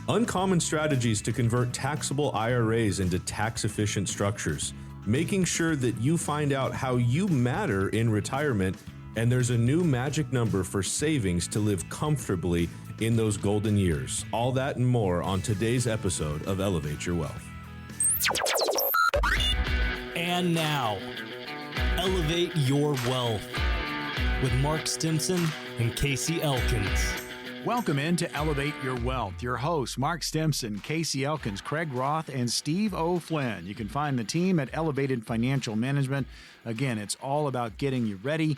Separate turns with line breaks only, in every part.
Uncommon strategies to convert taxable IRAs into tax-efficient structures, making sure that you find out how you matter in retirement, and there's a new magic number for savings to live comfortably in those golden years. All that and more on today's episode of Elevate Your Wealth.
And now, Elevate Your Wealth with Mark Stimpson and Casey Elkins.
Welcome into Elevate Your Wealth. Your hosts, Mark Stimpson, Casey Elkins, Craig Roth, and Steve O'Flynn. You can find the team at Elevated Financial Management. Again, it's all about getting you ready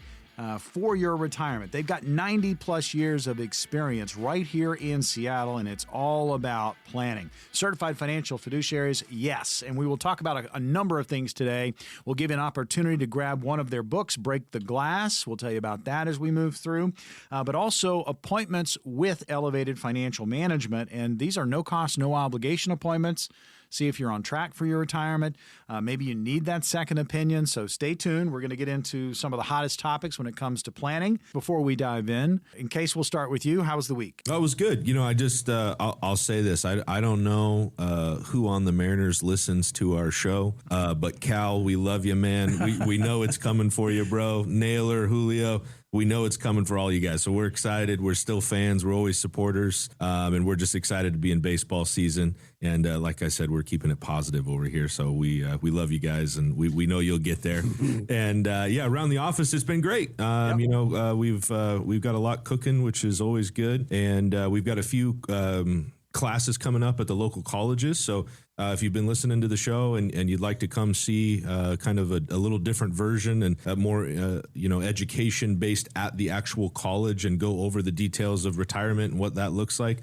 for your retirement. They've got 90 plus years of experience right here in Seattle, and it's all about planning. Certified financial fiduciaries, yes. And we will talk about a number of things today. We'll give you an opportunity to grab one of their books, Break the Glass. We'll tell you about that as we move through. But also appointments with Elevated Financial Management. And these are no cost, no obligation appointments. See if you're on track for your retirement. Maybe you need that second opinion, so stay tuned. We're going to get into some of the hottest topics when it comes to planning. Before we dive in case we'll start with you. How was the week?
Oh, it was good. You know, I just, I'll say this. I don't know who on the Mariners listens to our show, but Cal, we love you, man. We know it's coming for you, bro. Naylor, Julio. We know it's coming for all you guys. So we're excited. We're still fans. We're always supporters. And we're just excited to be in baseball season. And like I said, we're keeping it positive over here. So we love you guys, and we know you'll get there. And yeah, around the office, it's been great. You know, we've got a lot cooking, which is always good. And we've got a few classes coming up at the local colleges. So if you've been listening to the show and you'd like to come see kind of a little different version and more, education based at the actual college and go over the details of retirement and what that looks like,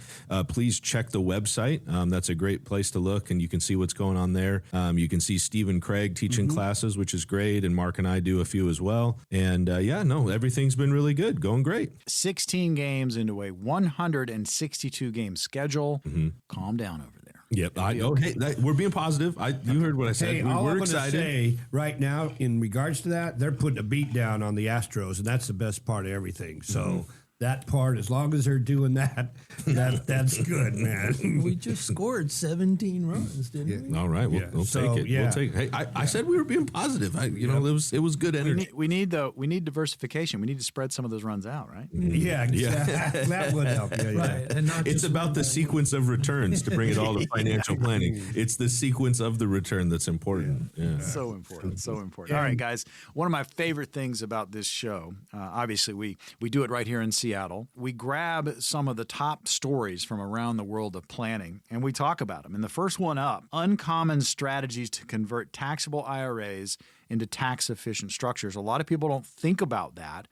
please check the website. That's a great place to look, and you can see what's going on there. You can see Steve and Craig teaching classes, which is great, and Mark and I do a few as well. And everything's been really good, going great.
16 games into a 162 game schedule. Calm down over there.
Yep, I know. Okay. Hey, we're being positive. You heard what I said. We're excited.
Say right now, in regards to that, they're putting a beat down on the Astros, and that's the best part of everything. So that part, as long as they're doing that's good, man.
We just scored 17 runs, didn't we?
All right, we'll take it. Yeah. We'll take it. Hey, I said we were being positive. It was good energy.
We need diversification. We need to spread some of those runs out, right?
Yeah, exactly. That would help. Yeah.
Right. And
it's about the sequence of returns to bring it all to financial planning. It's the sequence of the return that's important. Yeah.
So important. So important. All right, guys. One of my favorite things about this show, obviously we do it right here in Seattle. We grab some of the top stories from around the world of planning, and we talk about them. And the first one up, uncommon strategies to convert taxable IRAs into tax-efficient structures. A lot of people don't think about that,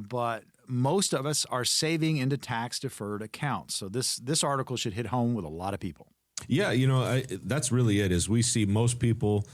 but most of us are saving into tax-deferred accounts. So this article should hit home with a lot of people.
Yeah, that's really it, is we see most people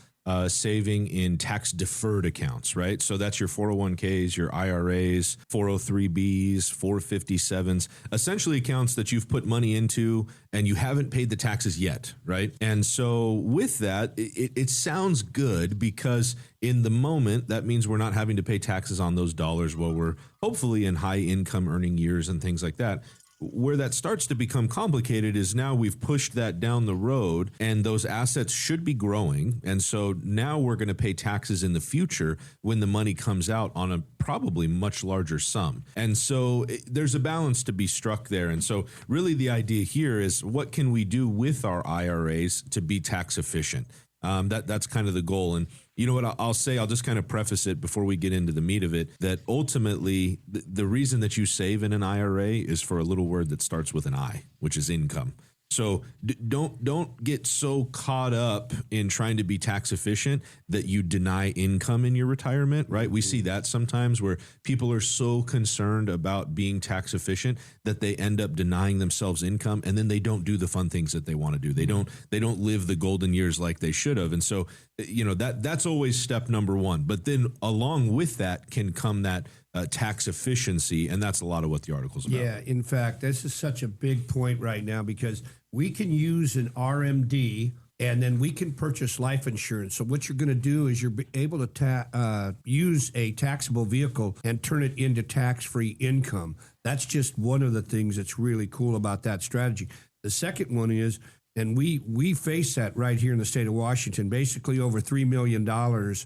saving in tax-deferred accounts, right? So that's your 401ks, your IRAs, 403bs, 457s, essentially accounts that you've put money into and you haven't paid the taxes yet, right? And so with that, it sounds good because in the moment, that means we're not having to pay taxes on those dollars while we're hopefully in high income earning years and things like that. Where that starts to become complicated is now we've pushed that down the road and those assets should be growing. And so now we're going to pay taxes in the future when the money comes out on a probably much larger sum. And so there's a balance to be struck there. And so really the idea here is what can we do with our IRAs to be tax efficient? That's kind of the goal. And you know what I'll say, I'll just kind of preface it before we get into the meat of it, that ultimately the reason that you save in an IRA is for a little word that starts with an I, which is income. So don't get so caught up in trying to be tax efficient that you deny income in your retirement, right? We see that sometimes where people are so concerned about being tax efficient that they end up denying themselves income, and then they don't do the fun things that they want to do. They don't live the golden years like they should have. And so, that's always step number one. But then along with that can come that tax efficiency, and that's a lot of what the article's about.
Yeah, in fact, this is such a big point right now because we can use an RMD and then we can purchase life insurance. So what you're going to do is you're able to use a taxable vehicle and turn it into tax-free income. That's just one of the things that's really cool about that strategy. The second one is, and we face that right here in the state of Washington, basically over $3 million,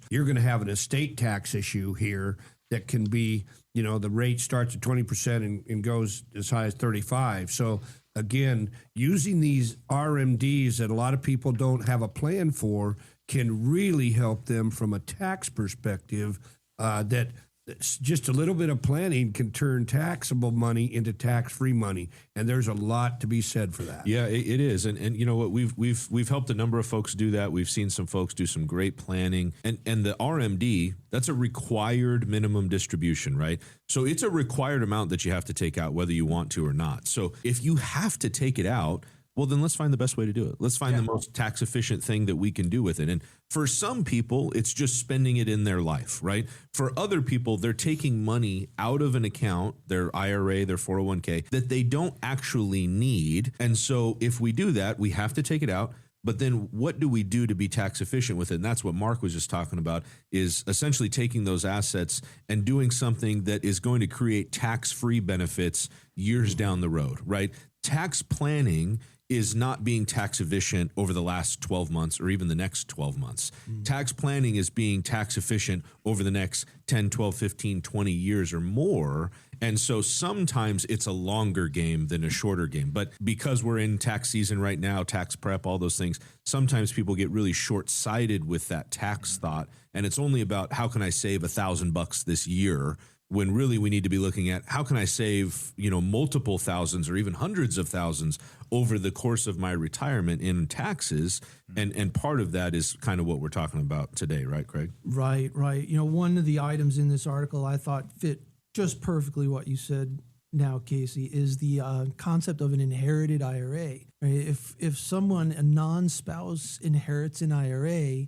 you're going to have an estate tax issue here that can be, the rate starts at 20% and goes as high as 35%. So again, using these RMDs that a lot of people don't have a plan for can really help them from a tax perspective, that just a little bit of planning can turn taxable money into tax-free money, and there's a lot to be said for that.
Yeah, it is, and you know what, we've helped a number of folks do that. We've seen some folks do some great planning, and the RMD, that's a required minimum distribution, right? So it's a required amount that you have to take out, whether you want to or not. So if you have to take it out, well, then let's find the best way to do it. Let's find the most tax efficient thing that we can do with it. And for some people, it's just spending it in their life, right? For other people, they're taking money out of an account, their IRA, their 401k, that they don't actually need. And so if we do that, we have to take it out. But then what do we do to be tax efficient with it? And that's what Mark was just talking about, is essentially taking those assets and doing something that is going to create tax-free benefits years down the road, right? Tax planning is not being tax efficient over the last 12 months or even the next 12 months. Tax planning is being tax efficient over the next 10, 12, 15, 20 years or more. And so sometimes it's a longer game than a shorter game. But because we're in tax season right now, tax prep, all those things, sometimes people get really short-sighted with that tax thought. And it's only about, how can I save $1,000 this year? When really we need to be looking at, how can I save, multiple thousands or even hundreds of thousands over the course of my retirement in taxes? And part of that is kind of what we're talking about today, right, Craig?
Right. One of the items in this article I thought fit just perfectly what you said now, Casey, is the concept of an inherited IRA. Right? If someone, a non-spouse, inherits an IRA,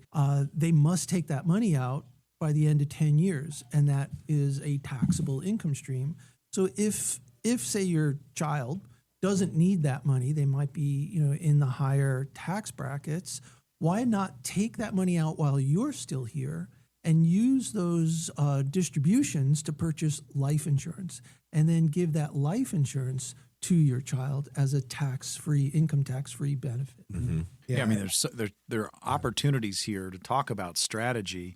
they must take that money out by the end of 10 years, and that is a taxable income stream. So if say your child doesn't need that money, they might be in the higher tax brackets, why not take that money out while you're still here and use those distributions to purchase life insurance, and then give that life insurance to your child as a income tax-free benefit.
Mm-hmm.
Yeah, I mean, there are opportunities here to talk about strategy.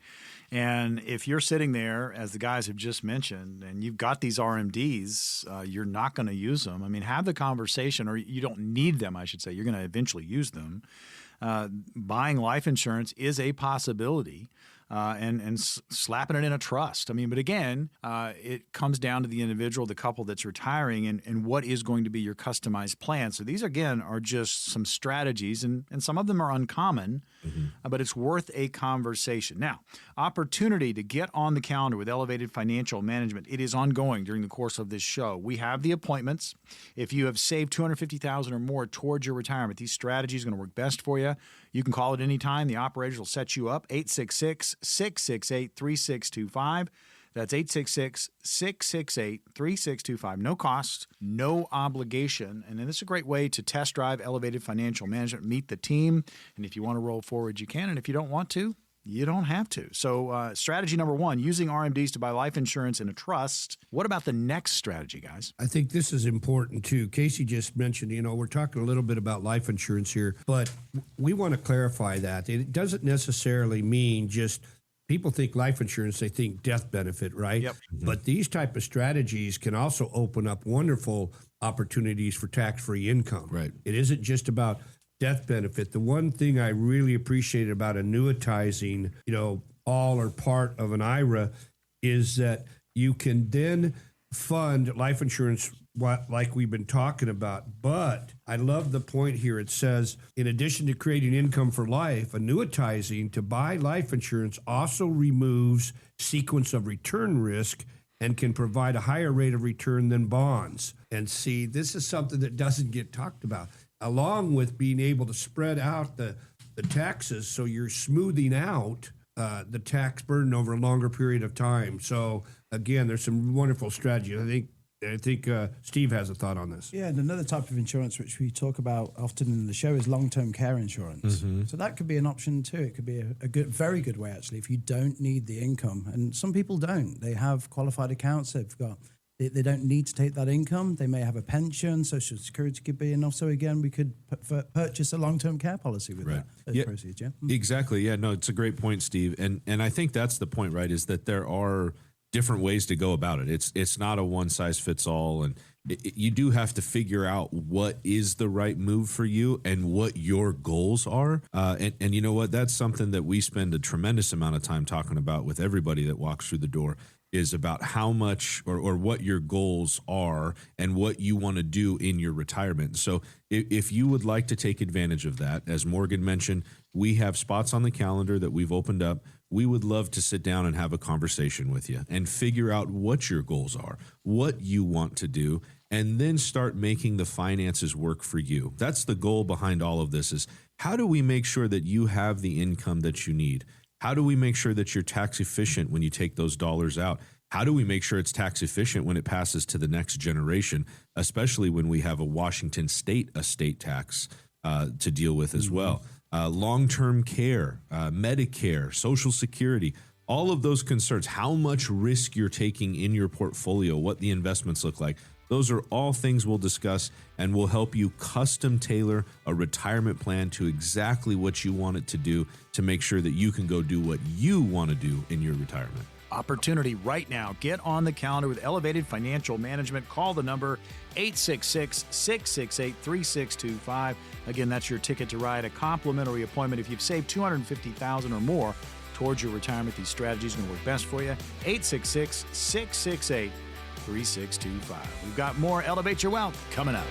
And if you're sitting there, as the guys have just mentioned, and you've got these RMDs, you're not going to use them. I mean, have the conversation, or you don't need them, I should say. You're going to eventually use them. Buying life insurance is a possibility. And slapping it in a trust. I mean, but again, it comes down to the individual, the couple that's retiring, and what is going to be your customized plan. So these, again, are just some strategies, and some of them are uncommon, but it's worth a conversation. Now, opportunity to get on the calendar with Elevated Financial Management. It is ongoing during the course of this show. We have the appointments. If you have saved $250,000 or more towards your retirement, these strategies are going to work best for you. You can call at any time. The operators will set you up. 866-668-3625. That's 866-668-3625. No cost, no obligation. And then this is a great way to test drive Elevated Financial Management, meet the team. And if you want to roll forward, you can. And if you don't want to, you don't have to. So strategy number one, using RMDs to buy life insurance in a trust. What about the next strategy, guys?
I think this is important too. Casey just mentioned, we're talking a little bit about life insurance here, but we want to clarify that. It doesn't necessarily mean just people think life insurance, they think death benefit, right?
Yep.
But these type of strategies can also open up wonderful opportunities for tax-free income.
Right.
It isn't just about death benefit. The one thing I really appreciate about annuitizing, all or part of an IRA is that you can then fund life insurance like we've been talking about. But I love the point here. It says, in addition to creating income for life, annuitizing to buy life insurance also removes sequence of return risk and can provide a higher rate of return than bonds. And see, this is something that doesn't get talked about, along with being able to spread out the taxes, so you're smoothing out the tax burden over a longer period of time. So again, there's some wonderful strategies. I think Steve has a thought on this.
Yeah, and another type of insurance which we talk about often in the show is long-term care insurance.
Mm-hmm.
So that could be an option too. It could be a very good way actually if you don't need the income. And some people don't. They have qualified accounts. They've got They don't need to take that income. They may have a pension, Social Security could be enough. So again, we could purchase a long-term care policy with those proceeds. Yeah,
exactly. Yeah, no, it's a great point, Steve. And I think that's the point, right? Is that there are different ways to go about it. It's not a one size fits all, and you do have to figure out what is the right move for you and what your goals are. And you know what? That's something that we spend a tremendous amount of time talking about with everybody that walks through the door, is about how much or what your goals are and what you want to do in your retirement. So if you would like to take advantage of that, as Morgan mentioned, we have spots on the calendar that we've opened up. We would love to sit down and have a conversation with you and figure out what your goals are, what you want to do, and then start making the finances work for you. That's the goal behind all of this, is how do we make sure that you have the income that you need? How do we make sure that you're tax efficient when you take those dollars out? How do we make sure it's tax efficient when it passes to the next generation, especially when we have a Washington state estate tax to deal with as well? Long-term care, Medicare, Social Security, all of those concerns, how much risk you're taking in your portfolio, what the investments look like. Those are all things we'll discuss, and we'll help you custom tailor a retirement plan to exactly what you want it to do to make sure that you can go do what you want to do in your retirement.
Opportunity right now. Get on the calendar with Elevated Financial Management. Call the number 866-668-3625. Again, that's your ticket to ride, a complimentary appointment. If you've saved $250,000 or more towards your retirement, these strategies are going to work best for you. 866-668-3625. We've got more Elevate Your Wealth coming up.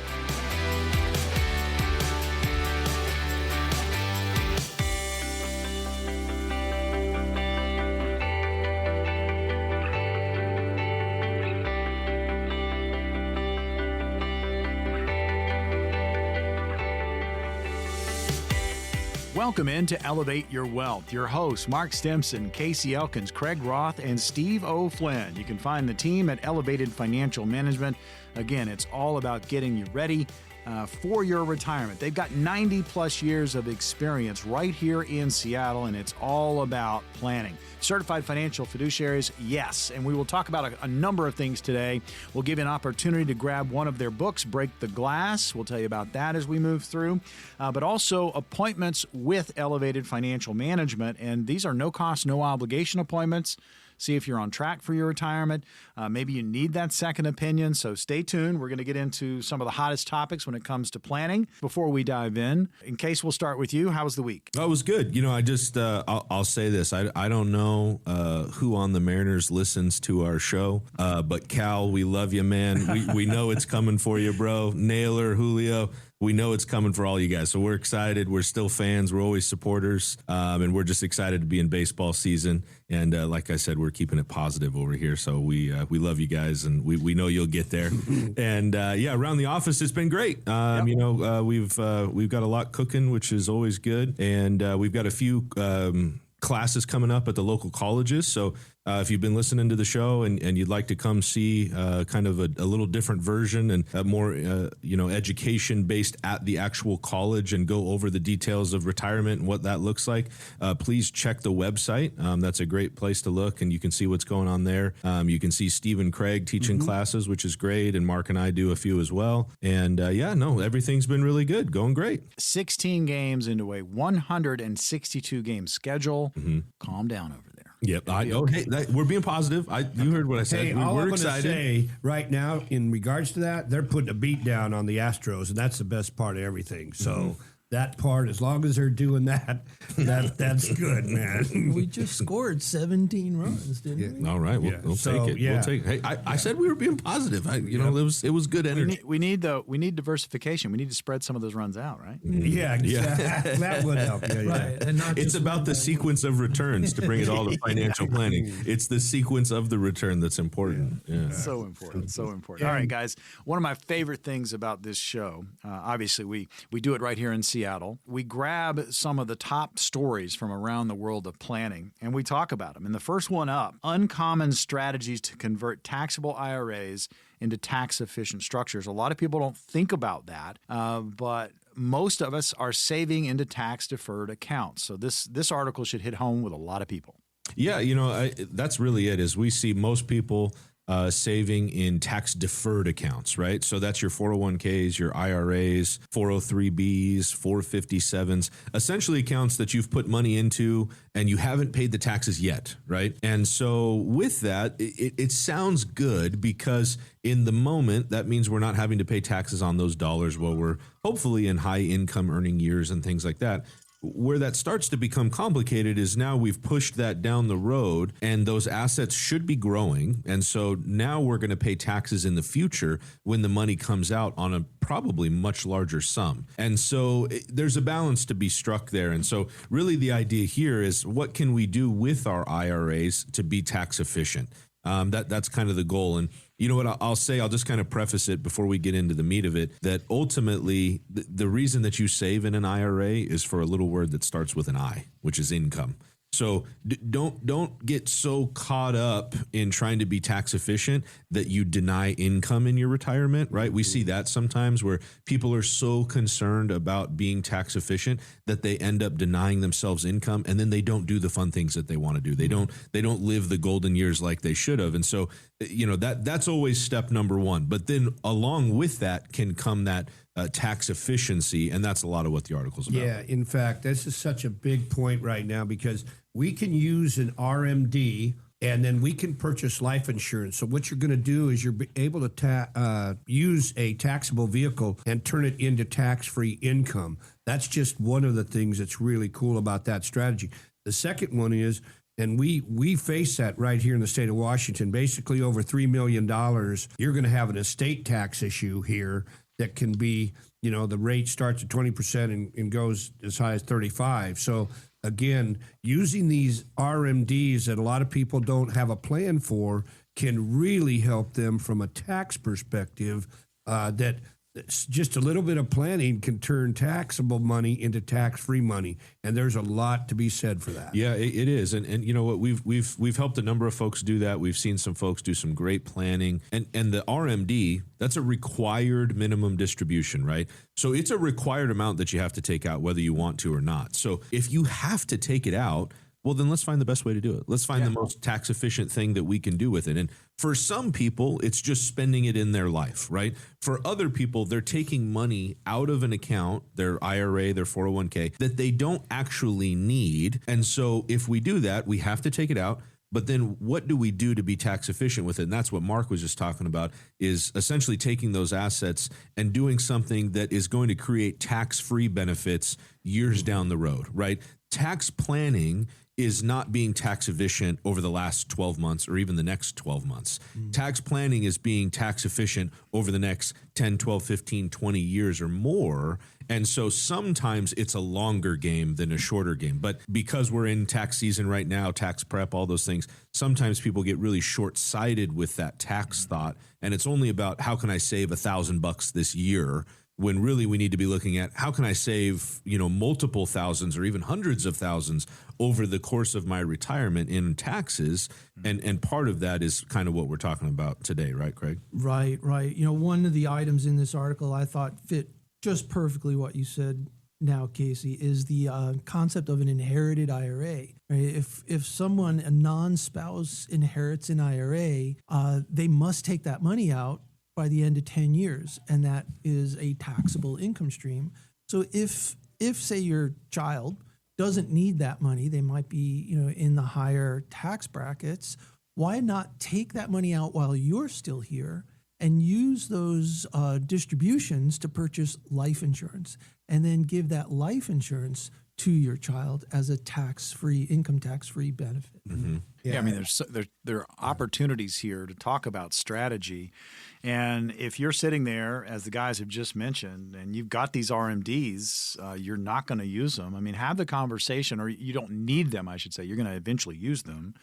Welcome in to Elevate Your Wealth. Your hosts, Mark Stimpson, Casey Elkins, Craig Roth, and Steve O. Flynn. You can find the team at Elevated Financial Management. Again, it's all about getting you ready for your retirement. They've got 90 plus years of experience right here in Seattle, and it's all about planning. Certified financial fiduciaries, yes. And we will talk about a number of things today. We'll give you an opportunity to grab one of their books, Break the Glass. We'll tell you about that as we move through. But also appointments with Elevated Financial Management. And these are no cost, no obligation appointments. See if you're on track for your retirement. Maybe you need that second opinion, so stay tuned. We're going to get into some of the hottest topics when it comes to planning. Before we dive in case we'll start with you. How was the week?
Oh, it was good. You know, I just, I'll say this. I don't know who on the Mariners listens to our show, but Cal, we love you, man. We know it's coming for you, bro. Naylor, Julio. We know it's coming for all you guys. So we're excited. We're still fans. We're always supporters. And we're just excited to be in baseball season. And like I said, we're keeping it positive over here. So we love you guys, and we know you'll get there. And yeah, around the office, it's been great.
Yep.
You know, we've got a lot cooking, which is always good. And we've got a few classes coming up at the local colleges. So if you've been listening to the show and you'd like to come see kind of a little different version and more, education based at the actual college and go over the details of retirement and what that looks like, please check the website. That's a great place to look, and you can see what's going on there. You can see Steve and Craig teaching classes, which is great. And Mark and I do a few as well. And everything's been really good, going great.
16 games into a 162 game schedule. Calm down over there.
Yep. We're being positive. You heard what I said.
Hey, all I'm
we're
going to
excited.
say right now in regards to that, they're putting a beat down on the Astros, and that's the best part of everything. So that part, as long as they're doing that's good, man.
We just scored 17 runs, didn't we?
All right, we'll take it.
Yeah.
We'll take it. Hey, I said we were being positive. It was good energy.
We need diversification. We need to spread some of those runs out, right?
Yeah, exactly. That would help. Yeah.
Right. And not
It's
just
about
one
the
guy.
sequence of returns to bring it all to financial planning. It's the sequence of the return that's important. Yeah.
So important. So important. All right, guys. One of my favorite things about this show, obviously we do it right here in Seattle. We grab some of the top stories from around the world of planning, and we talk about them. And the first one up, uncommon strategies to convert taxable IRAs into tax-efficient structures. A lot of people don't think about that, but most of us are saving into tax-deferred accounts. So this article should hit home with a lot of people.
Yeah, that's really it. Is we see most people saving in tax-deferred accounts, right? So that's your 401ks, your IRAs, 403bs, 457s, essentially accounts that you've put money into and you haven't paid the taxes yet, right? And so with that, it sounds good because in the moment, that means we're not having to pay taxes on those dollars while we're hopefully in high income earning years and things like that. Where that starts to become complicated is now we've pushed that down the road and those assets should be growing. And so now we're going to pay taxes in the future when the money comes out on a probably much larger sum. And so there's a balance to be struck there. And so really the idea here is what can we do with our IRAs to be tax efficient? That's kind of the goal. And you know what I'll say, I'll just kind of preface it before we get into the meat of it, that ultimately the reason that you save in an IRA is for a little word that starts with an I, which is income. So don't get so caught up in trying to be tax efficient that you deny income in your retirement, right? We see that sometimes where people are so concerned about being tax efficient that they end up denying themselves income and then they don't do the fun things that they want to do. They don't live the golden years like they should have. And so, you know, that's always step number one. But then along with that can come that tax efficiency, and that's a lot of what the article's about.
Yeah, in fact, this is such a big point right now because we can use an RMD and then we can purchase life insurance. So what you're going to do is you're able to use a taxable vehicle and turn it into tax-free income. That's just one of the things that's really cool about that strategy. The second one is, and we face that right here in the state of Washington, basically over $3 million, you're going to have an estate tax issue here that can be, you know, the rate starts at 20% and goes as high as 35. So again, using these RMDs that a lot of people don't have a plan for can really help them from a tax perspective, that just a little bit of planning can turn taxable money into tax-free money, and there's a lot to be said for that.
Yeah, it is, and you know what, we've helped a number of folks do that. We've seen some folks do some great planning, and the RMD, that's a required minimum distribution, right? So it's a required amount that you have to take out whether you want to or not. So if you have to take it out, well, then let's find the best way to do it. Let's find the most tax efficient thing that we can do with it. And for some people, it's just spending it in their life, right? For other people, they're taking money out of an account, their IRA, their 401k, that they don't actually need. And so if we do that, we have to take it out. But then what do we do to be tax efficient with it? And that's what Mark was just talking about, is essentially taking those assets and doing something that is going to create tax-free benefits years down the road, right? Tax planning is not being tax efficient over the last 12 months or even the next 12 months. Tax planning is being tax efficient over the next 10, 12, 15, 20 years or more. And so sometimes it's a longer game than a shorter game. But because we're in tax season right now, tax prep, all those things, sometimes people get really short-sighted with that tax thought. And it's only about how can I save $1,000 this year, when really we need to be looking at how can I save, you know, multiple thousands or even hundreds of thousands over the course of my retirement in taxes. And part of that is kind of what we're talking about today, right, Craig?
Right. You know, one of the items in this article I thought fit just perfectly what you said now, Casey, is the concept of an inherited IRA. Right? If someone, a non-spouse, inherits an IRA, they must take that money out by the end of 10 years, and that is a taxable income stream. So if say your child doesn't need that money, they might be, you know, in the higher tax brackets, why not take that money out while you're still here and use those distributions to purchase life insurance, and then give that life insurance to your child as a income tax-free benefit.
Mm-hmm.
Yeah, I mean, there are opportunities here to talk about strategy. And if you're sitting there, as the guys have just mentioned, and you've got these RMDs, you're not going to use them. I mean, have the conversation, or you don't need them, I should say. You're going to eventually use them.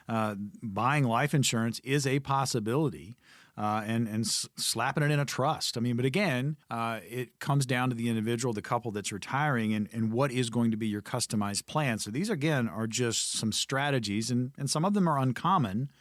Buying life insurance is a possibility. And slapping it in a trust. I mean, but again, it comes down to the individual, the couple that's retiring, and what is going to be your customized plan. So these, again, are just some strategies, and some of them are uncommon,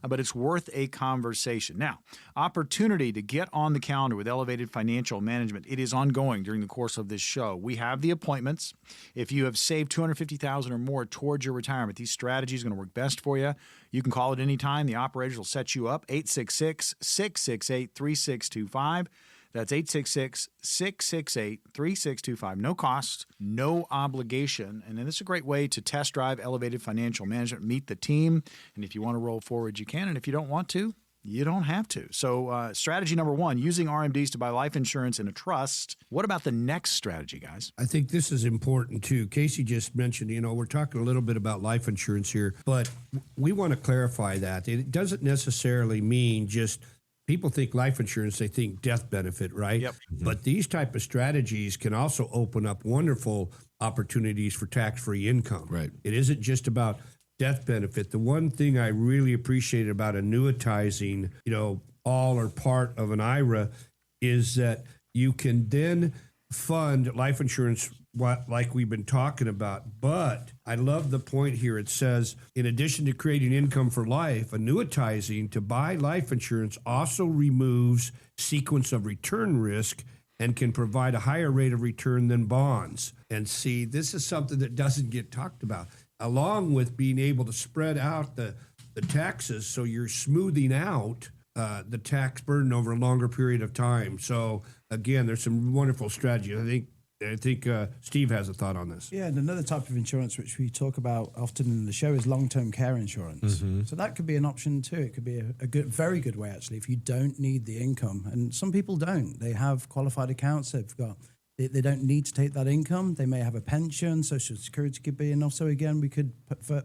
but it's worth a conversation. Now, opportunity to get on the calendar with Elevated Financial Management. It is ongoing during the course of this show. We have the appointments. If you have saved $250,000 or more towards your retirement, these strategies are going to work best for you. You can call at any time. The operators will set you up. 866-668-3625. That's 866-668-3625. No cost, no obligation. And then this is a great way to test drive Elevated Financial Management, meet the team. And if you want to roll forward, you can. And if you don't want to, you don't have to. So strategy number one, using RMDs to buy life insurance in a trust. What about the next strategy, guys?
I think this is important too. Casey just mentioned, we're talking a little bit about life insurance here, but we want to clarify that. It doesn't necessarily mean just people think life insurance, they think death benefit, right?
Yep.
Mm-hmm. But these type of strategies can also open up wonderful opportunities for tax-free income.
Right.
It isn't just about death benefit. The one thing I really appreciate about annuitizing, all or part of an IRA is that you can then fund life insurance like we've been talking about. But I love the point here. It says, in addition to creating income for life, annuitizing to buy life insurance also removes sequence of return risk and can provide a higher rate of return than bonds. And see, this is something that doesn't get talked about, along with being able to spread out the taxes, so you're smoothing out the tax burden over a longer period of time. So again, there's some wonderful strategies. I think Steve has a thought on this.
Yeah, and another type of insurance which we talk about often in the show is long-term care insurance. Mm-hmm. So that could be an option too. It could be a good, very good way actually, if you don't need the income. And some people don't. They have qualified accounts. They don't need to take that income. They may have a pension, Social Security could be enough. So again, we could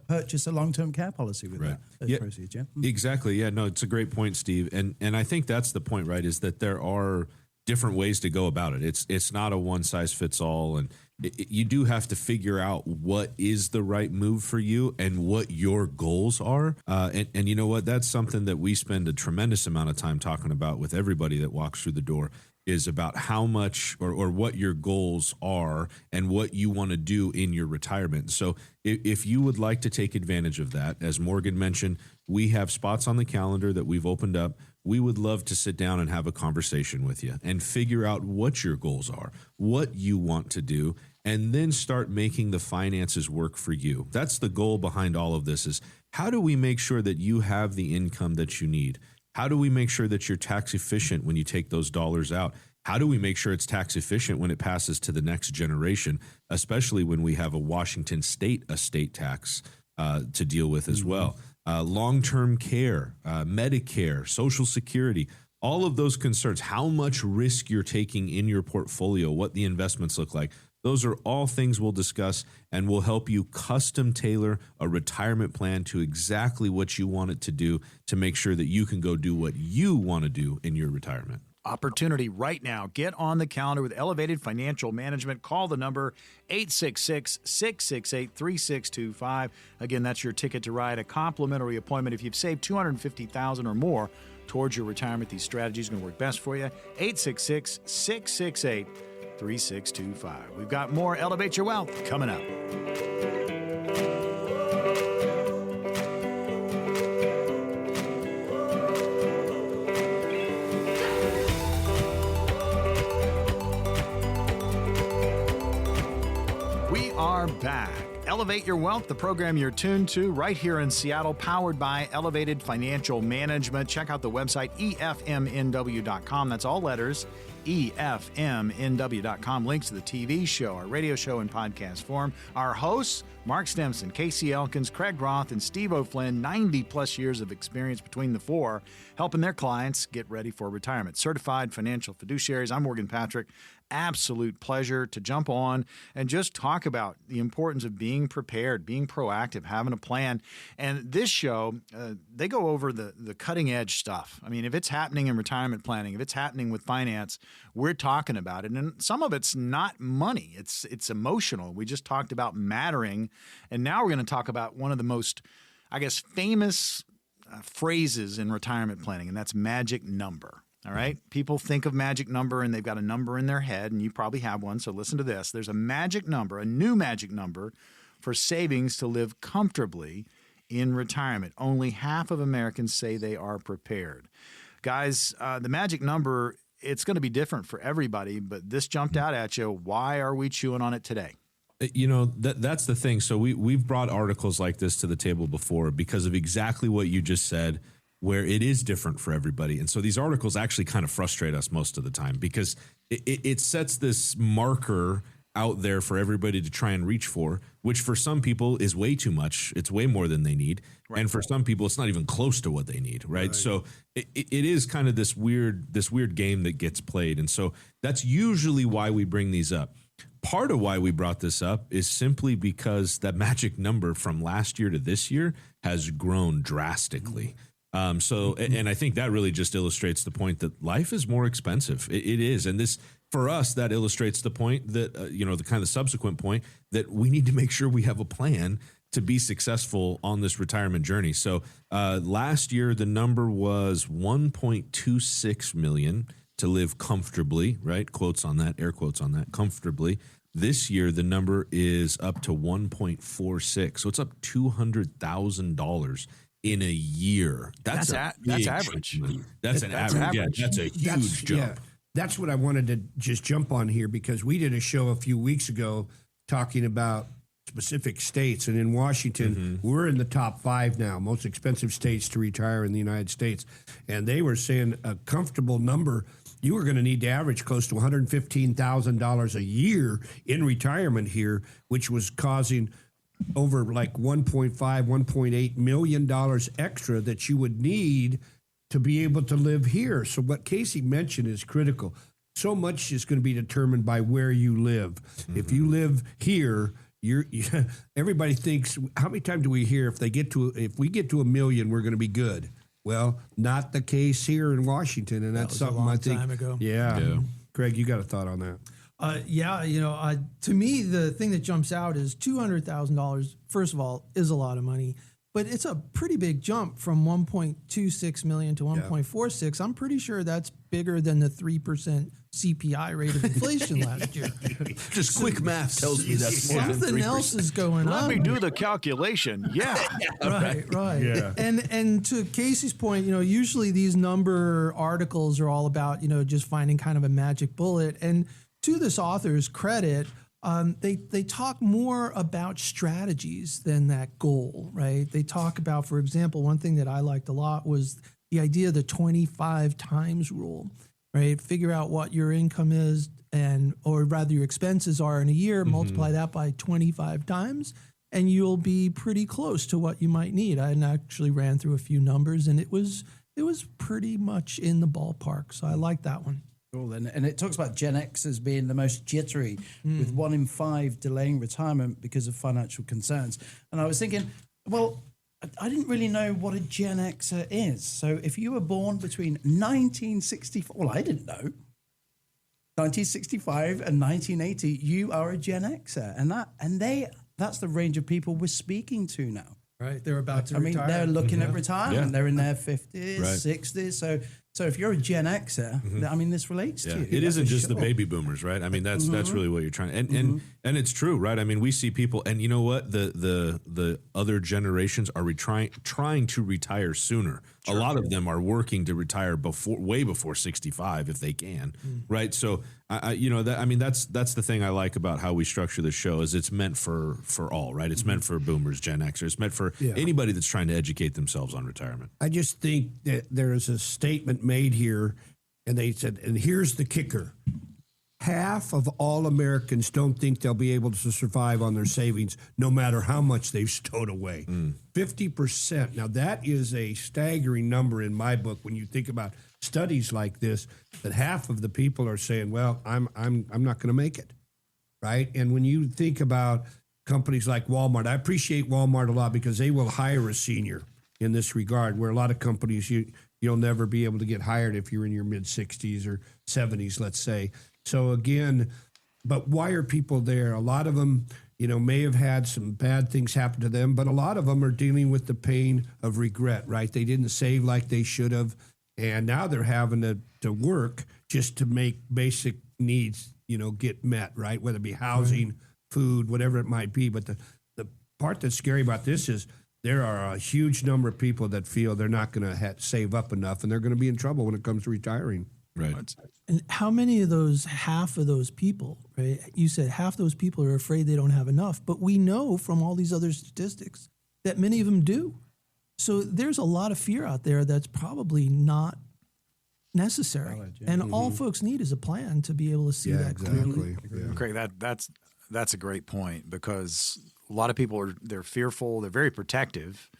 purchase a long-term care policy with those proceeds. Yeah,
exactly. Yeah, no, it's a great point, Steve. And I think that's the point, right? Is that there are different ways to go about it. It's not a one size fits all, and you do have to figure out what is the right move for you and what your goals are. And you know what? That's something that we spend a tremendous amount of time talking about with everybody that walks through the door, is about how much or what your goals are and what you want to do in your retirement. So if you would like to take advantage of that, as Morgan mentioned, we have spots on the calendar that we've opened up. We would love to sit down and have a conversation with you and figure out what your goals are, what you want to do, and then start making the finances work for you. That's the goal behind all of this, is how do we make sure that you have the income that you need? How do we make sure that you're tax efficient when you take those dollars out? How do we make sure it's tax efficient when it passes to the next generation, especially when we have a Washington state estate tax to deal with as well? Long-term care, Medicare, Social Security, all of those concerns, how much risk you're taking in your portfolio, what the investments look like. Those are all things we'll discuss, and we'll help you custom tailor a retirement plan to exactly what you want it to do to make sure that you can go do what you want to do in your retirement.
Opportunity right now. Get on the calendar with Elevated Financial Management. Call the number 866-668-3625. Again, that's your ticket to ride, a complimentary appointment. If you've saved $250,000 or more towards your retirement, these strategies are going to work best for you. 866-668-3625. We've got more Elevate Your Wealth coming up. We are back. Elevate Your Wealth, the program you're tuned to right here in Seattle, powered by Elevated Financial Management. Check out the website, efmnw.com. That's all letters, efmnw.com. Links to the TV show, our radio show in podcast form. Our hosts, Mark Stimpson, Casey Elkins, Craig Roth, and Steve O'Flynn, 90-plus years of experience between the four, helping their clients get ready for retirement. Certified financial fiduciaries. I'm Morgan Patrick. Absolute pleasure to jump on and just talk about the importance of being prepared, being proactive, having a plan. And this show, they go over the cutting edge stuff. I mean, if it's happening in retirement planning, if it's happening with finance, we're talking about it. And some of it's not money. It's emotional. We just talked about mattering. And now we're going to talk about one of the most, I guess, famous phrases in retirement planning, and that's magic number. All right. People think of magic number and they've got a number in their head, and you probably have one. So listen to this. There's a magic number, a new magic number for savings to live comfortably in retirement. Only half of Americans say they are prepared. Guys, the magic number, it's going to be different for everybody, but this jumped out at you. Why are we chewing on it today?
That's the thing. So we've brought articles like this to the table before because of exactly what you just said, where it is different for everybody. And so these articles actually kind of frustrate us most of the time because it sets this marker out there for everybody to try and reach for, which for some people is way too much. It's way more than they need. Right. And for some people, it's not even close to what they need. Right. So it is kind of this weird game that gets played. And so that's usually why we bring these up. Part of why we brought this up is simply because that magic number from last year to this year has grown drastically. And I think that really just illustrates the point that life is more expensive. It is. And this, for us, that illustrates the point that, the kind of subsequent point that we need to make sure we have a plan to be successful on this retirement journey. So last year, the number was 1.26 million to live comfortably, right? Quotes on that, air quotes on that, comfortably. This year, the number is up to 1.46. So it's up $200,000 in a year. That's
average.
That's an average. Yeah, that's a huge jump. Yeah,
that's what I wanted to just jump on here because we did a show a few weeks ago talking about specific states. And in Washington, we're in the top 5 now, most expensive states to retire in the United States. And they were saying a comfortable number, you were going to need to average close to $115,000 a year in retirement here, which was causing over like $1.8 million extra that you would need to be able to live here. So what Casey mentioned is critical. So much is going to be determined by where you live. If you live here, everybody thinks, how many times do we hear if we get to $1 million, we're going to be good? Well, not the case here in Washington, and that's something I think.
Time ago.
Yeah. Craig, you got a thought on that?
To me, the thing that jumps out is $200,000. First of all, is a lot of money, but it's a pretty big jump from 1.26 million to 1.46. I'm pretty sure that's bigger than the 3% CPI rate of inflation last year.
Just quick math tells me that's more than 3%.
Something else is going on.
Let me do the calculation. Yeah.
Right.
Yeah.
And to Casey's point, usually these number articles are all about, just finding kind of a magic bullet. And to this author's credit, they talk more about strategies than that goal, right? They talk about, for example, one thing that I liked a lot was the idea of the 25 times rule, right? Figure out what your income is or rather your expenses are in a year, multiply that by 25 times, and you'll be pretty close to what you might need. I actually ran through a few numbers and it was pretty much in the ballpark. So I like that one.
Cool. And it talks about Gen X as being the most jittery, with 1 in 5 delaying retirement because of financial concerns. And I was thinking, well, I didn't really know what a Gen Xer is. So if you were born between 1964, well, I didn't know, 1965 and 1980, you are a Gen Xer. That's the range of people we're speaking to now.
Right. They're about to retire.
They're looking at retirement.
Yeah.
They're in their 50s,
Right.
60s. So if you're a Gen Xer, this relates to you.
It isn't just the baby boomers, right? I mean, that's really what you're trying. And it's true, right? I mean, we see people, and you know what? The other generations are trying to retire sooner. Sure. A lot of them are working to retire way before 65 if they can, right? So that's the thing I like about how we structure the show is it's meant for all, right? It's meant for boomers, Gen Xers. It's meant for anybody that's trying to educate themselves on retirement.
I just think that there is a statement made here, and they said, and here's the kicker. Half of all Americans don't think they'll be able to survive on their savings no matter how much they've stowed away. 50%. Now, that is a staggering number in my book when you think about studies like this, that half of the people are saying, well, I'm not going to make it, right? And when you think about companies like Walmart, I appreciate Walmart a lot because they will hire a senior in this regard, where a lot of companies, you'll never be able to get hired if you're in your mid-60s or 70s, let's say. So again, but why are people there? A lot of them, may have had some bad things happen to them, but a lot of them are dealing with the pain of regret, right? They didn't save like they should have, and now they're having to work just to make basic needs, get met, right? Whether it be housing, food, whatever it might be. But the part that's scary about this is there are a huge number of people that feel they're not going to save up enough, and they're going to be in trouble when it comes to retiring.
Right.
And how many of those, half of those people, right? You said half those people are afraid they don't have enough, but we know from all these other statistics that many of them do. So there's a lot of fear out there that's probably not necessary.
Valid, yeah.
And all folks need is a plan to be able to see that clearly.
Yeah.
Craig, that's a great point, because a lot of people they're fearful, they're very protective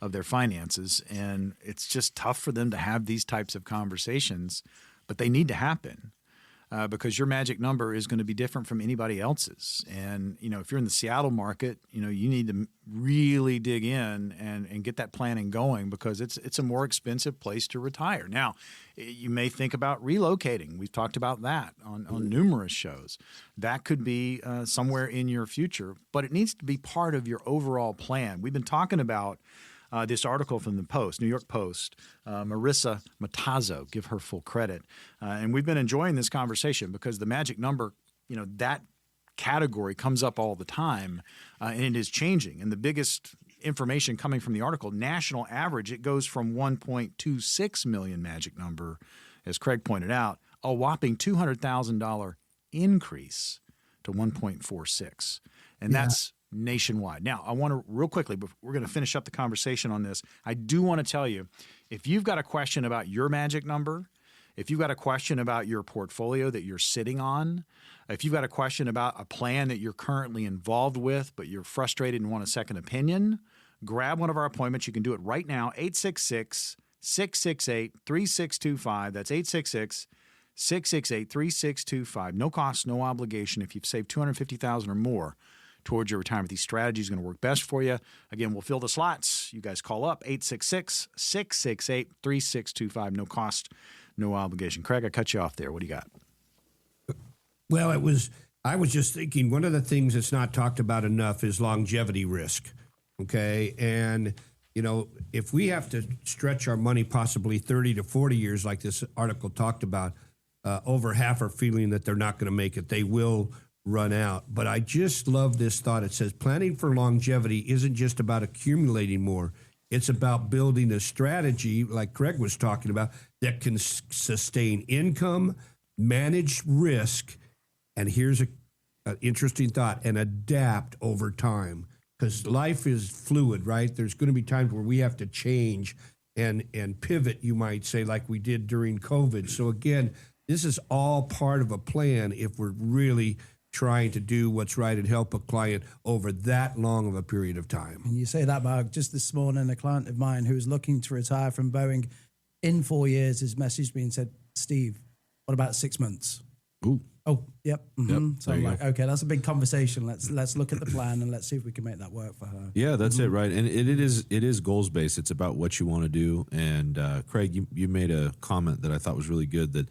of their finances, and it's just tough for them to have these types of conversations, but they need to happen. Because your magic number is going to be different from anybody else's. And, if you're in the Seattle market, you need to really dig in and get that planning going, because it's a more expensive place to retire. Now, you may think about relocating. We've talked about that on numerous shows. That could be somewhere in your future, but it needs to be part of your overall plan. We've been talking about this article from the Post, New York Post, Marissa Matazzo, give her full credit. And we've been enjoying this conversation because the magic number, that category comes up all the time, and it is changing. And the biggest information coming from the article, national average, it goes from 1.26 million magic number, as Craig pointed out, a whopping $200,000 increase to 1.46. And that's nationwide. Now, I want to real quickly, but we're going to finish up the conversation on this. I do want to tell you, if you've got a question about your magic number, if you've got a question about your portfolio that you're sitting on, if you've got a question about a plan that you're currently involved with, but you're frustrated and want a second opinion, grab one of our appointments. You can do it right now, 866-668-3625. That's 866-668-3625. No cost, no obligation. If you've saved $250,000 or more towards your retirement, these strategies are going to work best for you. Again, we'll fill the slots. You guys call up 866-668-3625. No cost, no obligation. Craig, I cut you off there. What do you got?
Well, I was just thinking, one of the things that's not talked about enough is longevity risk. Okay. And, if we have to stretch our money possibly 30 to 40 years, like this article talked about, over half are feeling that they're not going to make it. They will run out. But I just love this thought. It says planning for longevity isn't just about accumulating more. It's about building a strategy, like Craig was talking about, that can sustain income, manage risk, and here's an interesting thought, and adapt over time. Because life is fluid, right? There's going to be times where we have to change and pivot, you might say, like we did during COVID. So again, this is all part of a plan if we're really trying to do what's right and help a client over that long of a period of time.
And you say that, Mark. Just this morning, a client of mine who was looking to retire from Boeing in 4 years has messaged me and said, Steve, what about 6 months?
Ooh.
Oh, yep. Mm-hmm.
Yep.
So I'm like, okay, that's a big conversation. Let's look at the plan and let's see if we can make that work for her.
Yeah, that's it, right? And it is goals based. It's about what you want to do. And Craig, you made a comment that I thought was really good, that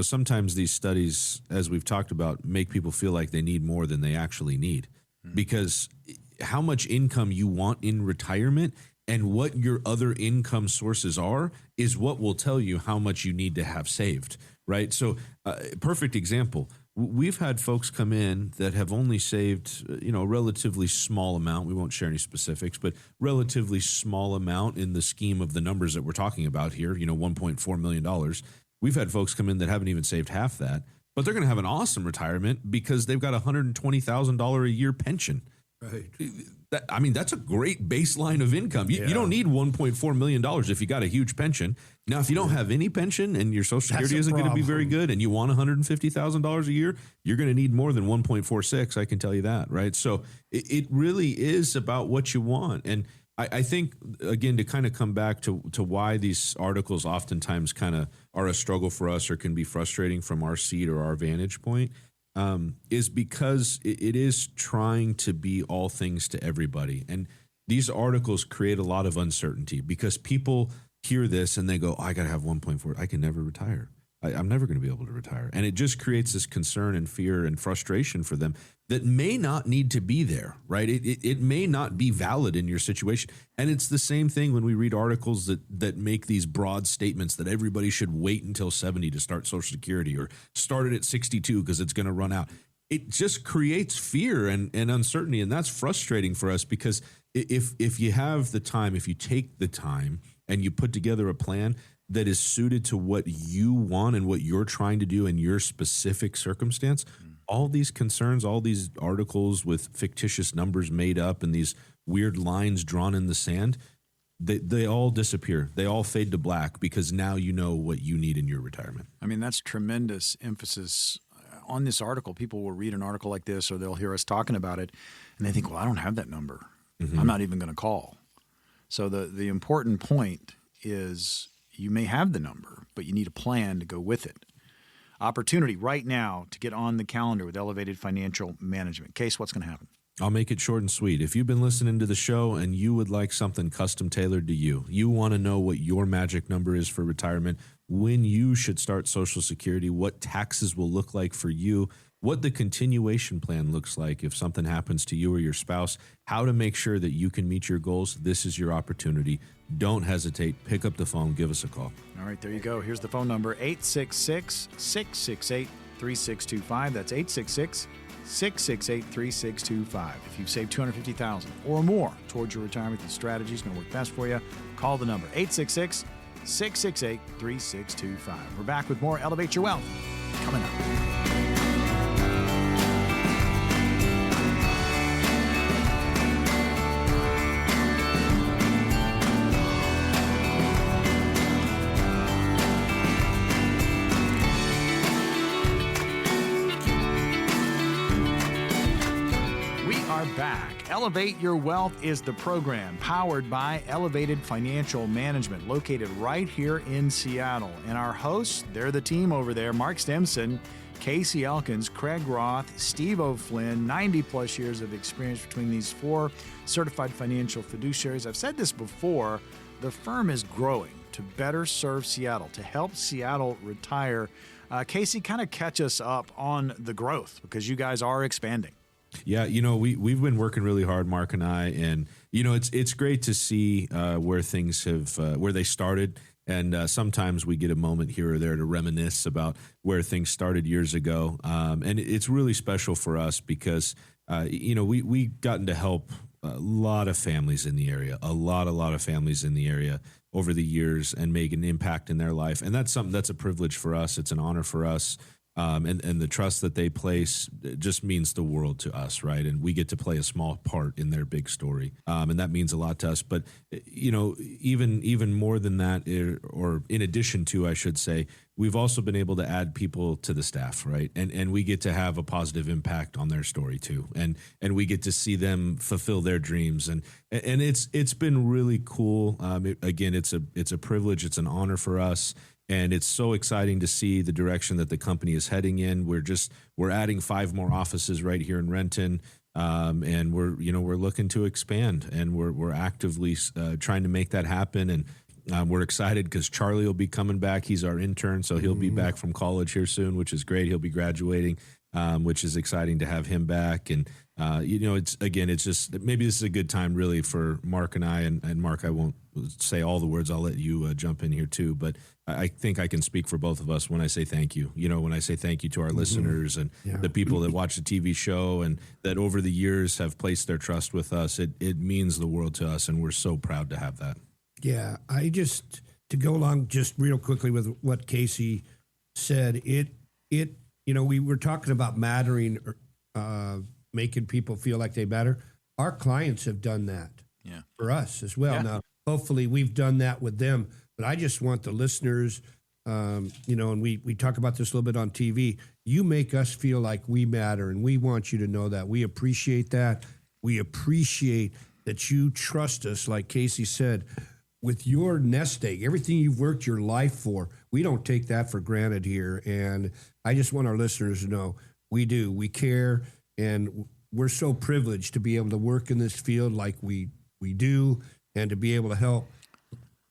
sometimes these studies, as we've talked about, make people feel like they need more than they actually need, because how much income you want in retirement and what your other income sources are is what will tell you how much you need to have saved, right? So perfect example. We've had folks come in that have only saved, a relatively small amount. We won't share any specifics, but relatively small amount in the scheme of the numbers that we're talking about here, $1.4 million. We've had folks come in that haven't even saved half that, but they're going to have an awesome retirement because they've got a $120,000 a year pension.
Right.
That's a great baseline of income. You don't need $1.4 million if you got a huge pension. Now, if you don't have any pension and your Social Security isn't going to be very good and you want $150,000 a year, you're going to need more than 1.46. I can tell you that, right? So it really is about what you want. And I think, again, to kind of come back to why these articles oftentimes kind of are a struggle for us or can be frustrating from our seat or our vantage point, is because it is trying to be all things to everybody. And these articles create a lot of uncertainty because people hear this and they go, I got to have 1.4. I can never retire. I'm never going to be able to retire. And it just creates this concern and fear and frustration for them that may not need to be there, right? It may not be valid in your situation. And it's the same thing when we read articles that make these broad statements that everybody should wait until 70 to start Social Security or start it at 62 because it's going to run out. It just creates fear and uncertainty. And that's frustrating for us because if you have the time, if you take the time and you put together a plan, that is suited to what you want and what you're trying to do in your specific circumstance, all these concerns, all these articles with fictitious numbers made up and these weird lines drawn in the sand, they all disappear. They all fade to black because now you know what you need in your retirement.
I mean, that's tremendous emphasis on this article. People will read an article like this or they'll hear us talking about it and they think, well, I don't have that number. I'm not even going to call. So the important point is you may have the number, but you need a plan to go with it. Opportunity right now to get on the calendar with Elevated Financial Management. Case, what's going to happen?
I'll make it short and sweet. If you've been listening to the show and you would like something custom tailored to you, you want to know what your magic number is for retirement, when you should start Social Security, what taxes will look like for you, what the continuation plan looks like if something happens to you or your spouse, how to make sure that you can meet your goals, this is your opportunity. Don't hesitate. Pick up the phone. Give us a call.
All right, there you go. Here's the phone number, 866-668-3625. That's 866-668-3625. If you've saved $250,000 or more towards your retirement, the strategy is going to work best for you. Call the number, 866-668-3625. We're back with more Elevate Your Wealth coming up. Back. Elevate Your Wealth is the program powered by Elevated Financial Management, located right here in Seattle. And our hosts, they're the team over there, Mark Stimpson, Casey Elkins, Craig Roth, Steve O'Flynn, 90-plus years of experience between these four certified financial fiduciaries. I've said this before, the firm is growing to better serve Seattle, to help Seattle retire. Casey, kind of catch us up on the growth because you guys are expanding.
Yeah, we've been working really hard, Mark and I, and it's great to see where things have where they started, and sometimes we get a moment here or there to reminisce about where things started years ago, and it's really special for us because we gotten to help a lot of families in the area, a lot of families in the area over the years, and make an impact in their life, and that's something that's a privilege for us. It's an honor for us. And the trust that they place just means the world to us, right? And we get to play a small part in their big story, and that means a lot to us. But even more than that, or in addition to, I should say, we've also been able to add people to the staff, right? And we get to have a positive impact on their story too, and we get to see them fulfill their dreams, and it's been really cool. It's a privilege, it's an honor for us. And it's so exciting to see the direction that the company is heading in. We're adding 5 more offices right here in Renton, and we're looking to expand, and we're actively trying to make that happen. And we're excited because Charlie will be coming back. He's our intern, so he'll be back from college here soon, which is great. He'll be graduating, which is exciting to have him back. And it's just maybe this is a good time really for Mark and I. And Mark, I won't say all the words. I'll let you jump in here too, but I think I can speak for both of us when I say thank you. When I say thank you to our listeners and the people that watch the TV show and that over the years have placed their trust with us, it means the world to us, and we're so proud to have that.
Yeah, to go along just real quickly with what Casey said, we were talking about mattering, making people feel like they matter. Our clients have done that for us as well. Yeah. Now, hopefully we've done that with them. But I just want the listeners, and we talk about this a little bit on TV. You make us feel like we matter, and we want you to know that. We appreciate that. We appreciate that you trust us, like Casey said, with your nest egg, everything you've worked your life for. We don't take that for granted here. And I just want our listeners to know we do. We care, and we're so privileged to be able to work in this field like we do, and to be able to help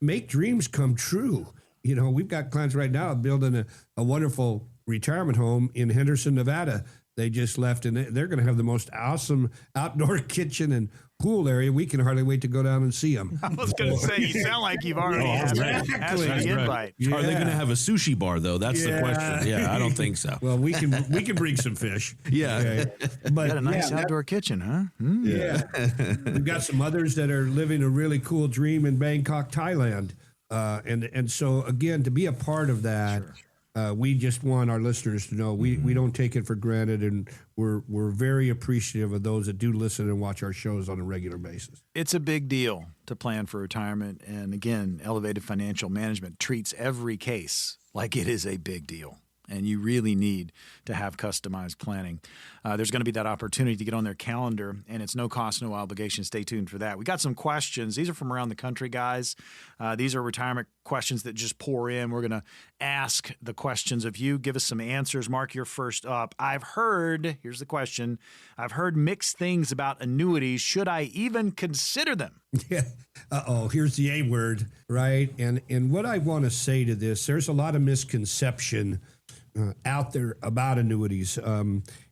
make dreams come true. We've got clients right now building a wonderful retirement home in Henderson, Nevada. They just left, and they're going to have the most awesome outdoor kitchen and pool area. We can hardly wait to go down and see them.
I was going to say, you sound like you've already asked for the invite.
Are they going to have a sushi bar, though? That's the question. Yeah, I don't think so.
Well, we can bring some fish.
Yeah.
Okay. But
got a nice outdoor kitchen, huh?
Yeah. We've got some others that are living a really cool dream in Bangkok, Thailand. And so again, to be a part of that, we just want our listeners to know we don't take it for granted, and we're very appreciative of those that do listen and watch our shows on a regular basis.
It's a big deal to plan for retirement, and again, Elevated Financial Management treats every case like it is a big deal. And you really need to have customized planning. There's going to be that opportunity to get on their calendar, and it's no cost, no obligation. Stay tuned for that. We got some questions. These are from around the country, guys. These are retirement questions that just pour in. We're going to ask the questions of you. Give us some answers. Mark, you're first up. Here's the question. I've heard mixed things about annuities. Should I even consider them?
Yeah. Here's the A word, right? And what I want to say to this, there's a lot of misconception out there about annuities.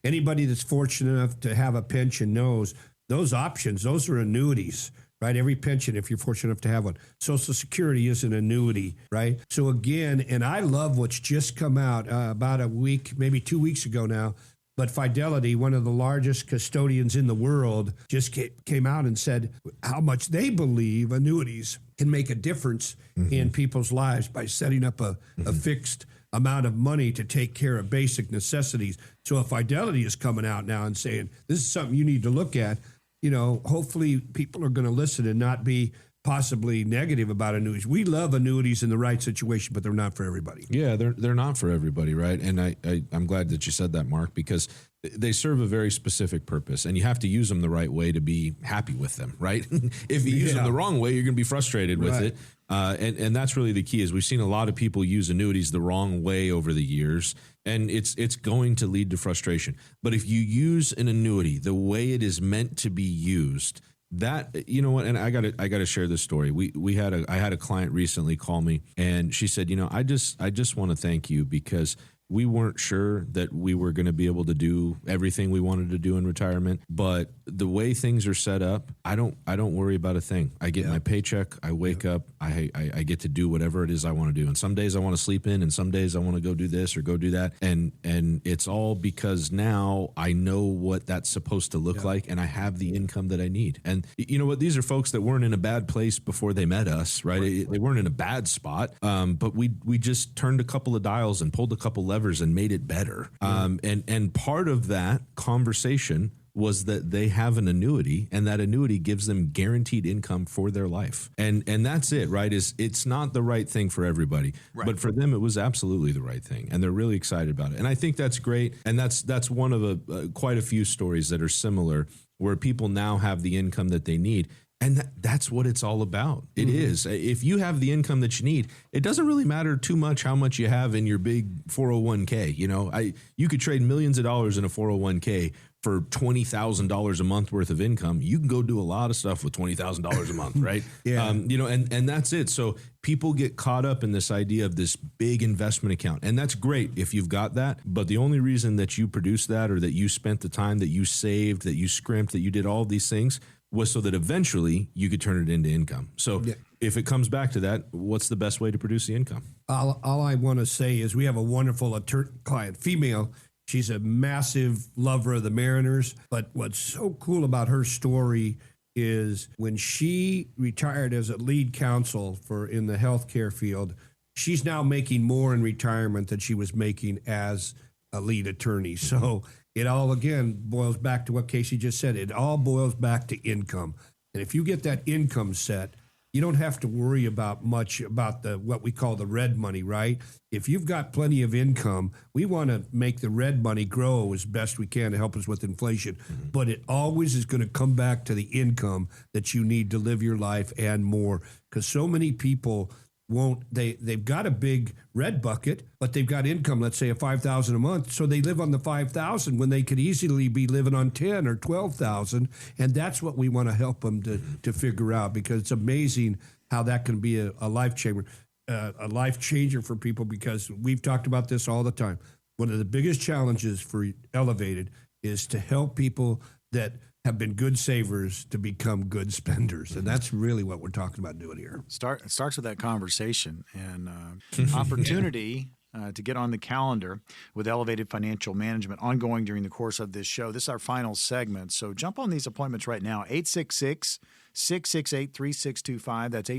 Anybody that's fortunate enough to have a pension knows those options, those are annuities, right? Every pension, if you're fortunate enough to have one. Social Security is an annuity, right? So again, and I love what's just come out about a week, maybe 2 weeks ago now, but Fidelity, one of the largest custodians in the world, just came out and said how much they believe annuities can make a difference in people's lives by setting up a fixed amount of money to take care of basic necessities. So if Fidelity is coming out now and saying, this is something you need to look at, hopefully people are going to listen and not be possibly negative about annuities. We love annuities in the right situation, but they're not for everybody.
Yeah, they're not for everybody, right? And I'm glad that you said that, Mark, because they serve a very specific purpose, and you have to use them the right way to be happy with them, right? If you use them the wrong way, you're going to be frustrated with it. And that's really the key. Is we've seen a lot of people use annuities the wrong way over the years, and it's going to lead to frustration. But if you use an annuity the way it is meant to be used, that, you know what, and I got to share this story. I had a client recently call me, and she said, I just want to thank you because we weren't sure that we were going to be able to do everything we wanted to do in retirement, but the way things are set up, I don't worry about a thing. I get my paycheck, I wake up, I get to do whatever it is I want to do. And some days I want to sleep in, and some days I want to go do this or go do that. And it's all because now I know what that's supposed to look like, and I have the income that I need. And you know what? These are folks that weren't in a bad place before they met us, right? They weren't in a bad spot, but we just turned a couple of dials and pulled a couple levers and made it better. And part of that conversation was that they have an annuity, and that annuity gives them guaranteed income for their life. And that's it, right? It's not the right thing for everybody, but for them, it was absolutely the right thing. And they're really excited about it. And I think that's great. And that's one of quite a few stories that are similar, where people now have the income that they need. And that's what it's all about. It is. If you have the income that you need, it doesn't really matter too much how much you have in your big 401k. You could trade millions of dollars in a 401k for $20,000 a month worth of income. You can go do a lot of stuff with $20,000 a month, right? And that's it. So people get caught up in this idea of this big investment account. And that's great if you've got that. But the only reason that you produced that, or that you spent the time, that you saved, that you scrimped, that you did all these things, was so that eventually you could turn it into income. So if it comes back to that, what's the best way to produce the income?
All I want to say is we have a wonderful client, female. She's a massive lover of the Mariners. But what's so cool about her story is when she retired as a lead counsel in the healthcare field, she's now making more in retirement than she was making as a lead attorney. So it all, again, boils back to what Casey just said. It all boils back to income. And if you get that income set, you don't have to worry about much about what we call the red money, right? If you've got plenty of income, we want to make the red money grow as best we can to help us with inflation. But it always is going to come back to the income that you need to live your life and more. Because so many people they've got a big red bucket, but they've got income, let's say a $5,000 a month. So they live on the $5,000 when they could easily be living on $10,000 or $12,000. And that's what we want to help them to figure out, because it's amazing how that can be a life changer for people, because we've talked about this all the time. One of the biggest challenges for Elevated is to help people that have been good savers to become good spenders. And that's really what we're talking about doing here.
It starts with that conversation and opportunity to get on the calendar with Elevated Financial Management ongoing during the course of this show. This is our final segment. So jump on these appointments right now. 866-668-3625. That's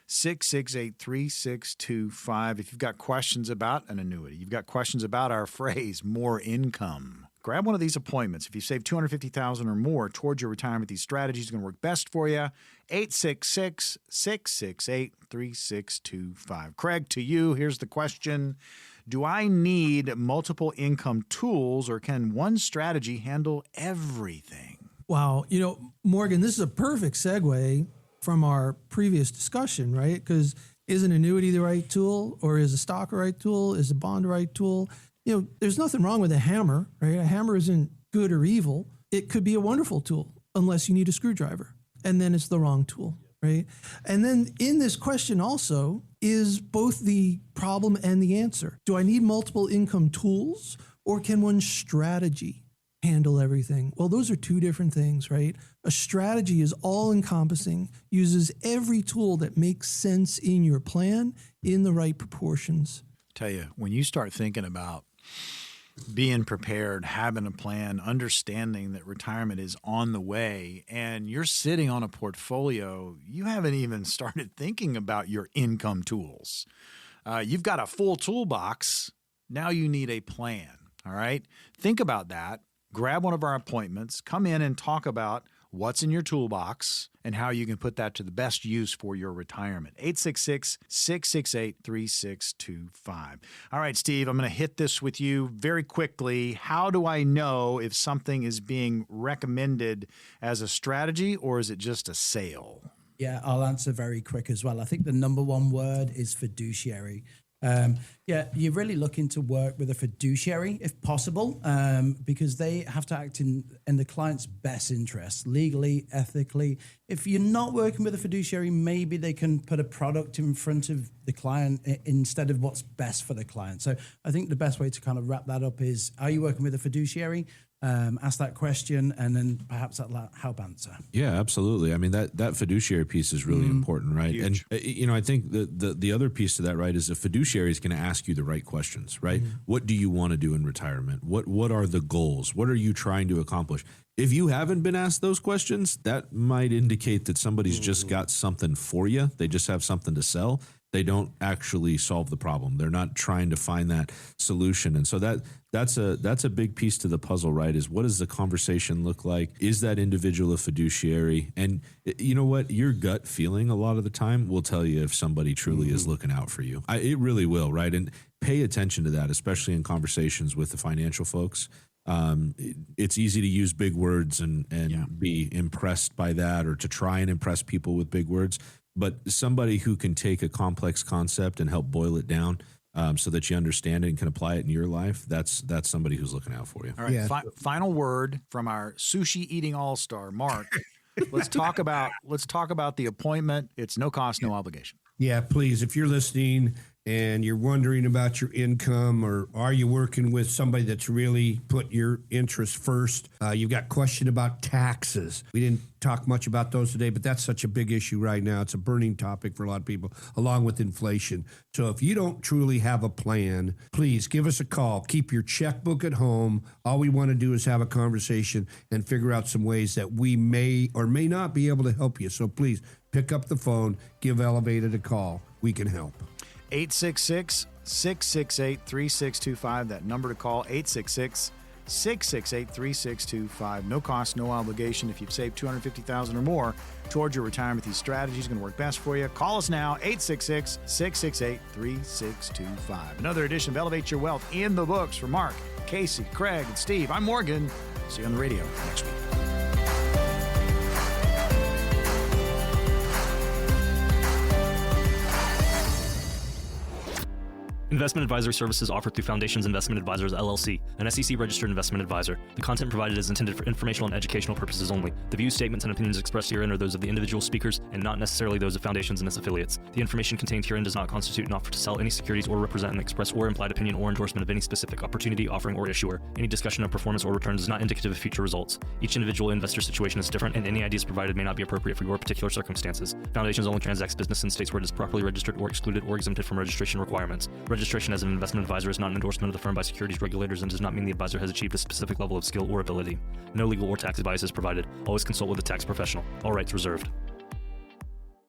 668-3625. If you've got questions about an annuity, you've got questions about our phrase, more income, grab one of these appointments. If you save $250,000 or more towards your retirement, these strategies are going to work best for you. 866-668-3625. Craig, to you, here's the question. Do I need multiple income tools, or can one strategy handle everything?
Wow. Morgan, this is a perfect segue from our previous discussion, right? Because is an annuity the right tool, or is a stock the right tool? Is a bond the right tool? There's nothing wrong with a hammer, right? A hammer isn't good or evil. It could be a wonderful tool unless you need a screwdriver, and then it's the wrong tool, right? And then in this question also is both the problem and the answer. Do I need multiple income tools, or can one strategy handle everything? Well, those are two different things, right? A strategy is all encompassing, uses every tool that makes sense in your plan in the right proportions.
Tell you, when you start thinking about being prepared, having a plan, understanding that retirement is on the way, and you're sitting on a portfolio, you haven't even started thinking about your income tools. You've got a full toolbox. Now you need a plan. All right. Think about that. Grab one of our appointments, come in and talk about what's in your toolbox and how you can put that to the best use for your retirement. 866-668-3625. All right, Steve, I'm going to hit this with you very quickly. How do I know if something is being recommended as a strategy, or is it just a sale?
Yeah, I'll answer very quick as well. I think the number one word is fiduciary. You're really looking to work with a fiduciary if possible, because they have to act in the client's best interest, legally, ethically. If you're not working with a fiduciary, maybe they can put a product in front of the client instead of what's best for the client. So I think the best way to kind of wrap that up is, are you working with a fiduciary? Ask that question, and then perhaps that'll help answer.
Yeah, absolutely. I mean, that fiduciary piece is really important, right?
Huge.
And I think the other piece to that, right, is a fiduciary is going to ask you the right questions, right? What do you want to do in retirement? What are the goals? What are you trying to accomplish? If you haven't been asked those questions, that might indicate that somebody's just got something for you. They just have something to sell. They don't actually solve the problem. They're not trying to find that solution. And so that's a big piece to the puzzle, right? Is what does the conversation look like? Is that individual a fiduciary? And you know what? Your gut feeling a lot of the time will tell you if somebody truly is looking out for you. It really will, right? And pay attention to that, especially in conversations with the financial folks. It's easy to use big words and be impressed by that, or to try and impress people with big words. But somebody who can take a complex concept and help boil it down so that you understand it and can apply it in your life, that's somebody who's looking out for you.
All right,
Yeah.
Final word from our sushi eating all-star, Mark. Let's talk about the appointment. It's no cost, no obligation.
Yeah, please, if you're listening and you're wondering about your income, or are you working with somebody that's really put your interests first? You've got question about taxes. We didn't talk much about those today, but that's such a big issue right now. It's a burning topic for a lot of people, along with inflation. So if you don't truly have a plan, please give us a call. Keep your checkbook at home. All we want to do is have a conversation and figure out some ways that we may or may not be able to help you. So please pick up the phone, give Elevated a call. We can help.
866-668-3625. That number to call, 866-668-3625. No cost, no obligation. If you've saved $250,000 or more towards your retirement, these strategies are going to work best for you. Call us now, 866-668-3625. Another edition of Elevate Your Wealth in the books. For Mark, Casey, Craig, and Steve, I'm Morgan. See you on the radio next week.
Investment advisory services offered through Foundations Investment Advisors, LLC, an SEC-registered investment advisor. The content provided is intended for informational and educational purposes only. The views, statements, and opinions expressed herein are those of the individual speakers and not necessarily those of Foundations and its affiliates. The information contained herein does not constitute an offer to sell any securities or represent an express or implied opinion or endorsement of any specific opportunity, offering, or issuer. Any discussion of performance or returns is not indicative of future results. Each individual investor situation is different, and any ideas provided may not be appropriate for your particular circumstances. Foundations only transacts business in states where it is properly registered or excluded or exempted from registration requirements. Registration as an investment advisor is not an endorsement of the firm by securities regulators and does not mean the advisor has achieved a specific level of skill or ability. No legal or tax advice is provided. Always consult with a tax professional. All rights reserved.